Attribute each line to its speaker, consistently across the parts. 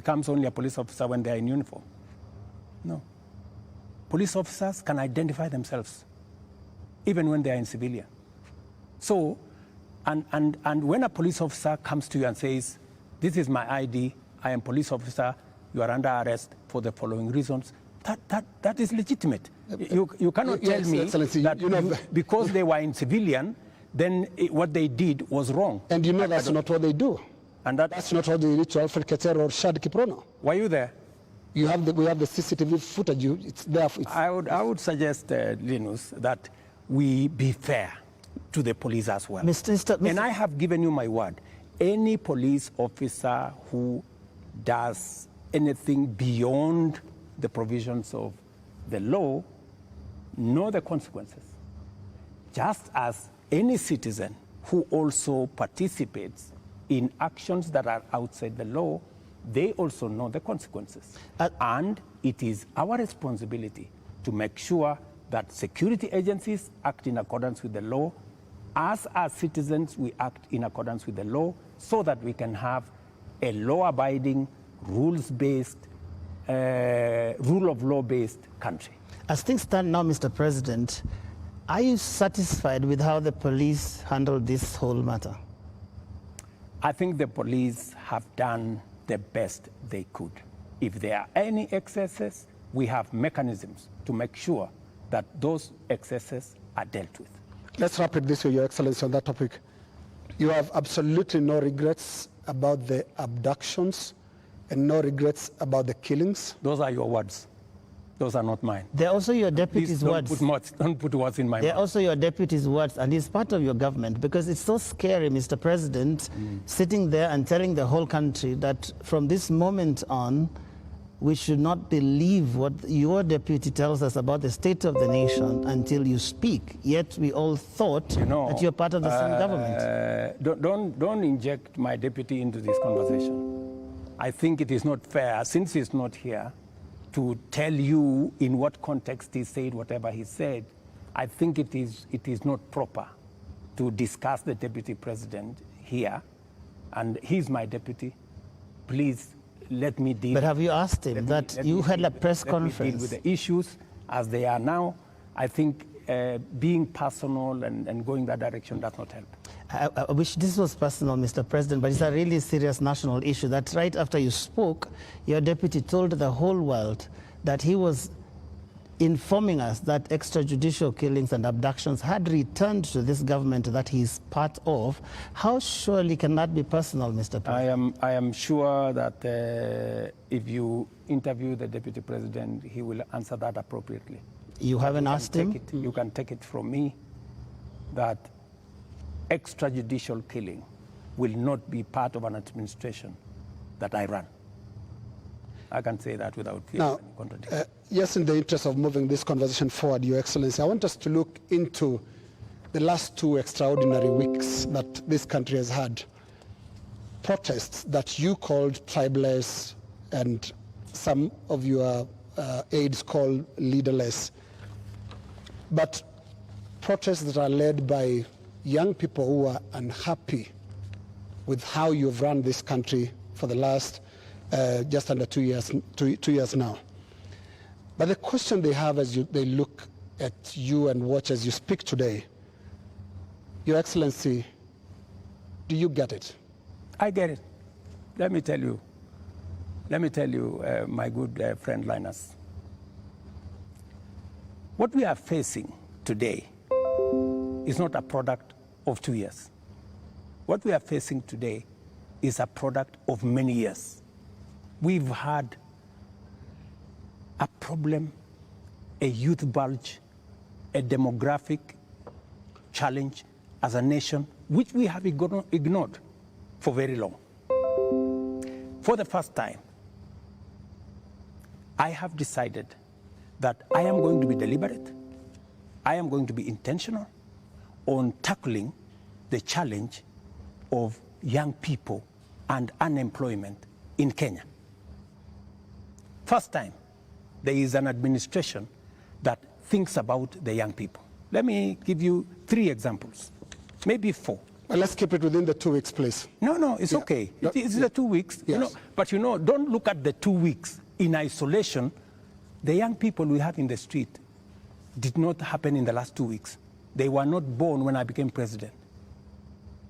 Speaker 1: becomes only a police officer when they are in uniform. No. Police officers can identify themselves, even when they are in civilian. So, and when a police officer comes to you and says, this is my ID, I am police officer, you are under arrest for the following reasons, that is legitimate. You cannot tell me that because they were in civilian, then what they did was wrong.
Speaker 2: And you know that's not what they do. And that's not what they did to Alfred Keter or Shad Kiprono.
Speaker 1: Were you there?
Speaker 2: We have the CCTV footage. It's there.
Speaker 1: I would suggest, Linus, that we be fair to the police as well. Mr. And I have given you my word. Any police officer who does anything beyond the provisions of the law know the consequences. Just as any citizen who also participates in actions that are outside the law, they also know the consequences. And it is our responsibility to make sure that security agencies act in accordance with the law. As citizens, we act in accordance with the law so that we can have a law-abiding, rules-based, rule of law-based country.
Speaker 3: As things stand now, Mr. President, are you satisfied with how the police handled this whole matter?
Speaker 1: I think the police have done the best they could. If there are any excesses, we have mechanisms to make sure that those excesses are dealt with.
Speaker 2: Let's wrap it this way, Your Excellency, on that topic. You have absolutely no regrets about the abductions and no regrets about the killings?
Speaker 1: Those are your words. Those are not mine.
Speaker 3: They're also your deputy's words.
Speaker 1: Don't put words in my mouth.
Speaker 3: They're also your deputy's words, and he's part of your government, because it's so scary, Mr. President, sitting there and telling the whole country that from this moment on, we should not believe what your deputy tells us about the state of the nation until you speak. Yet we all thought that you're part of the same government.
Speaker 1: Don't inject my deputy into this conversation. I think it is not fair, since he's not here, to tell you in what context he said whatever he said. I think it is not proper to discuss the deputy president here, and he's my deputy. Please let me deal.
Speaker 3: But have you asked him that you had a press conference?
Speaker 1: Let me deal with the issues as they are now. I think being personal and going that direction does not help.
Speaker 3: I wish this was personal, Mr. President, but it's a really serious national issue that right after you spoke, your deputy told the whole world that he was informing us that extrajudicial killings and abductions had returned to this government that he's part of. How surely can that be personal, Mr. President?
Speaker 1: I am sure that if you interview the deputy president, he will answer that appropriately.
Speaker 3: You haven't asked him?
Speaker 1: You can take it from me that extrajudicial killing will not be part of an administration that I run. I can say that without fear of any contradiction.
Speaker 2: Yes, in the interest of moving this conversation forward, Your Excellency, I want us to look into the last 2 extraordinary weeks that this country has had. Protests that you called tribeless and some of your aides called leaderless. But protests that are led by young people who are unhappy with how you've run this country for the last just under 2 years now. But the question they have as they look at you and watch as you speak today, Your Excellency, do you get it?
Speaker 1: I get it. Let me tell you, my good friend Linus, what we are facing today is not a product of 2 years. What we are facing today is a product of many years. We've had a problem, a youth bulge, a demographic challenge as a nation, which we have ignored for very long. For the first time, I have decided that I am going to be deliberate, I am going to be intentional on tackling the challenge of young people and unemployment in Kenya. First time, there is an administration that thinks about the young people. Let me give you 3 examples, maybe 4.
Speaker 2: Well, let's keep it within the 2 weeks, please.
Speaker 1: No, it's okay. It's the 2 weeks.
Speaker 2: Yes.
Speaker 1: But don't look at the 2 weeks in isolation. The young people we have in the street did not happen in the last 2 weeks. They were not born when I became president.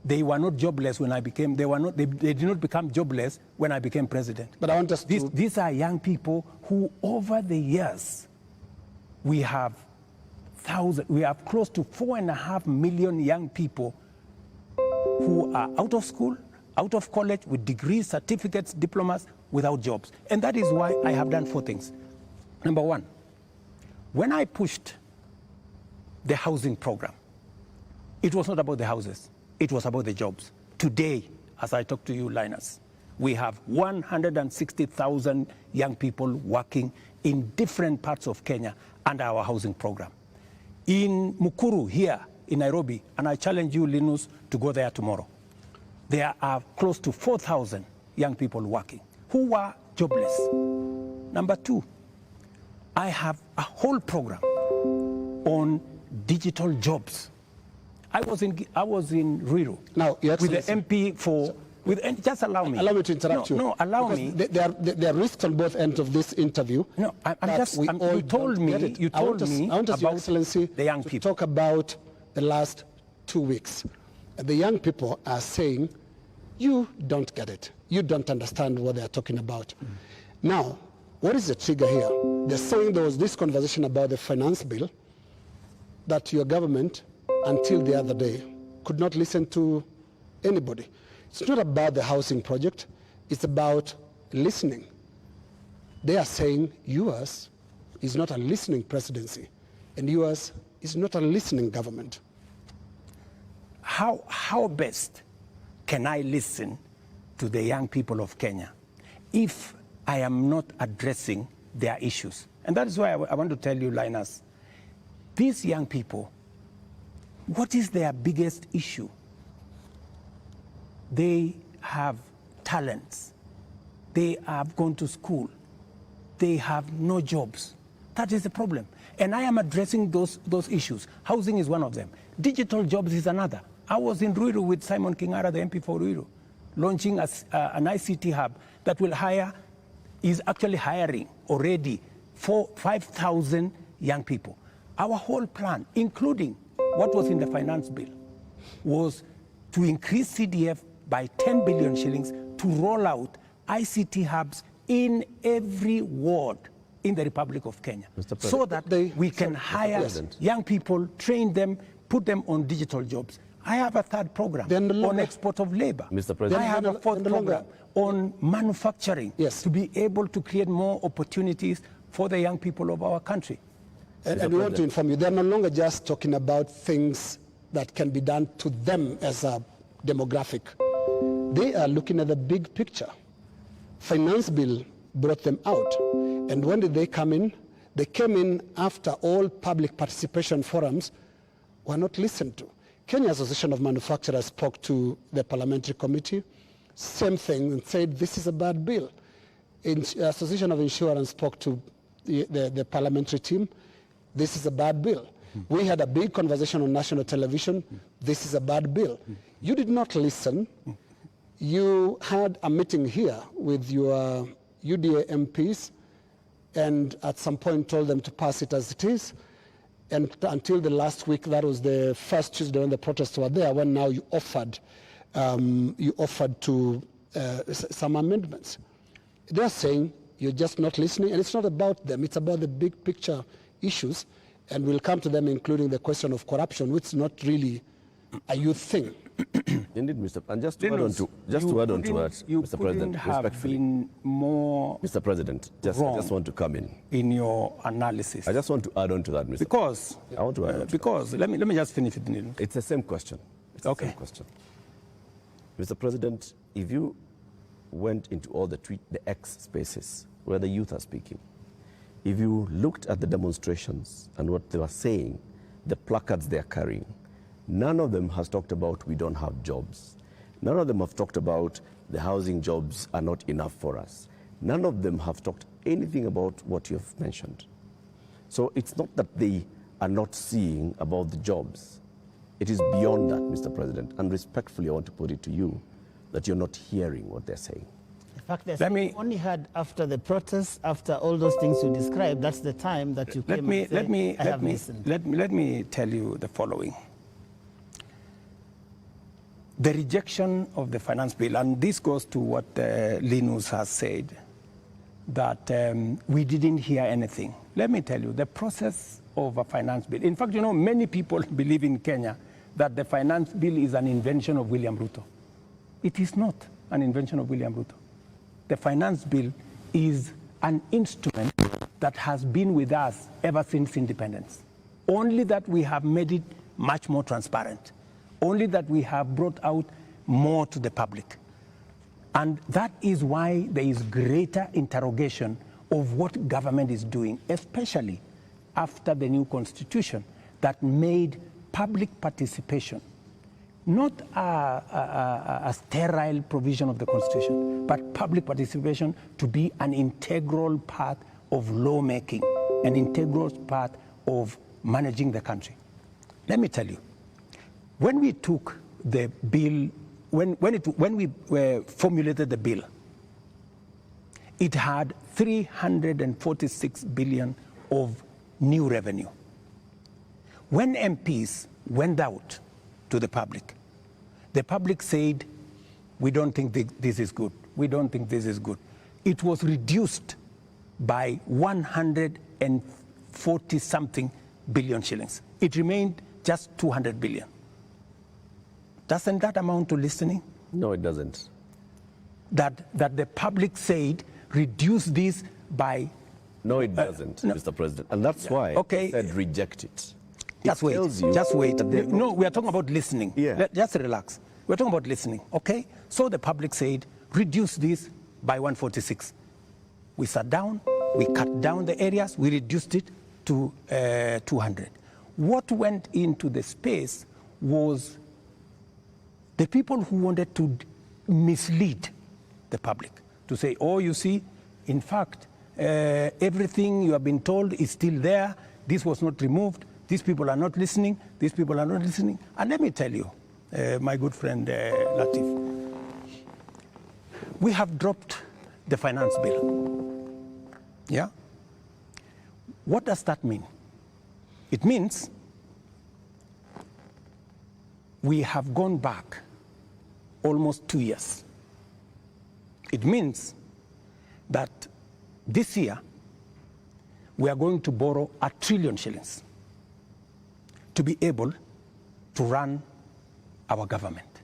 Speaker 1: They were not jobless when I became. They did not become jobless when I became president.
Speaker 2: But I want us to.
Speaker 1: These are young people who, over the years, we have close to 4.5 million young people who are out of school, out of college, with degrees, certificates, diplomas, without jobs. And that is why I have done 4 things. Number 1, when I pushed the housing program, it was not about the houses, it was about the jobs. Today, as I talk to you, Linus, we have 160,000 young people working in different parts of Kenya under our housing program. In Mukuru here in Nairobi, and I challenge you, Linus, to go there tomorrow, there are close to 4,000 young people working who were jobless. Number 2, I have a whole program on digital jobs. I was in Ruto
Speaker 2: now,
Speaker 1: with the MP for. Just allow me.
Speaker 2: Allow me to interrupt you.
Speaker 1: No, allow
Speaker 2: because
Speaker 1: me.
Speaker 2: There are risks on both ends of this interview.
Speaker 1: No, you told me about
Speaker 2: Your Excellency,
Speaker 1: the young people.
Speaker 2: Talk about the last 2 weeks. The young people are saying, you don't get it. You don't understand what they're talking about. Now, what is the trigger here? They're saying there was this conversation about the finance bill that your government, until the other day, could not listen to anybody. It's not about the housing project, it's about listening. They are saying yours is not a listening presidency, and yours is not a listening government.
Speaker 1: How best can I listen to the young people of Kenya if I am not addressing their issues? And that is why I want to tell you, Linus, these young people, what is their biggest issue? They have talents. They have gone to school. They have no jobs. That is the problem. And I am addressing those issues. Housing is one of them. Digital jobs is another. I was in Ruto with Simon Kingara, the MP for Ruto, launching an ICT hub that will is actually hiring already 5,000 young people. Our whole plan, including what was in the finance bill, was to increase CDF by 10 billion shillings to roll out ICT hubs in every ward in the Republic of Kenya, so that we can hire young people, train them, put them on digital jobs. I have a third program on export of labor.
Speaker 4: Mr. President.
Speaker 1: I have a fourth program on manufacturing, to be able to create more opportunities for the young people of our country.
Speaker 2: And we want to inform you, they're no longer just talking about things that can be done to them as a demographic. They are looking at the big picture. Finance bill brought them out. And when did they come in? They came in after all public participation forums were not listened to. Kenya Association of Manufacturers spoke to the parliamentary committee, same thing, and said this is a bad bill. Association of Insurance spoke to the parliamentary team, this is a bad bill. We had a big conversation on national television, this is a bad bill. You did not listen. You had a meeting here with your UDA MPs and at some point told them to pass it as it is. And until the last week, that was the first Tuesday when the protests were there, when now you offered to some amendments. They're saying you're just not listening, and it's not about them, it's about the big picture issues, and we'll come to them, including the question of corruption, which is not really a youth thing.
Speaker 4: Indeed, Mr. And just to add on to that, Mr. President, respectfully, Mr. President, I just want to come
Speaker 1: in your analysis.
Speaker 4: I just want to add on to that, Mr.
Speaker 1: Because
Speaker 4: I want to add on
Speaker 1: because let me just finish it.
Speaker 4: It's the same question. It's the same question. Mr. President, if you went into all the X spaces where the youth are speaking, if you looked at the demonstrations and what they were saying, the placards they are carrying, none of them has talked about we don't have jobs. None of them have talked about the housing jobs are not enough for us. None of them have talked anything about what you have mentioned. So it's not that they are not seeing about the jobs. it is beyond that, Mr. President, and respectfully I want to put it to you that you're not hearing what they're saying.
Speaker 3: In fact, they only had after the protests, after all those things you described, that's the time that you came and said, I have listened.
Speaker 1: Let me tell you the following. The rejection of the finance bill, and this goes to what Linus has said, that we didn't hear anything. Let me tell you, the process of a finance bill. In fact, you know, many people believe in Kenya that the finance bill is an invention of William Ruto. It is not an invention of William Ruto. The finance bill is an instrument that has been with us ever since independence. Only that we have made it much more transparent. Only that we have brought out more to the public. And that is why there is greater interrogation of what government is doing, especially after the new constitution that made public participation not a sterile provision of the constitution, but public participation to be an integral part of lawmaking, an integral part of managing the country. Let me tell you, when we took the bill, when we formulated the bill, it had 346 billion of new revenue. When MPs went out to the public said, we don't think this is good. We don't think this is good. It was reduced by 140-something billion shillings. It remained just 200 billion. Doesn't that amount to listening?
Speaker 4: No, it doesn't.
Speaker 1: That the public said, reduce this by...
Speaker 4: No, it doesn't, Mr. President. And that's why I said reject it.
Speaker 1: Just wait. No, we are talking about listening.
Speaker 4: Yeah.
Speaker 1: Just relax. We're talking about listening, okay? So the public said, reduce this by 146. We sat down, we cut down the areas, we reduced it to 200. What went into the space was the people who wanted to mislead the public, to say, oh, you see, in fact, everything you have been told is still there. This was not removed. These people are not listening. These people are not listening. And let me tell you, my good friend Latif, we have dropped the finance bill. Yeah? What does that mean? It means we have gone back almost 2 years. It means that this year we are going to borrow 1 trillion shillings to be able to run our government.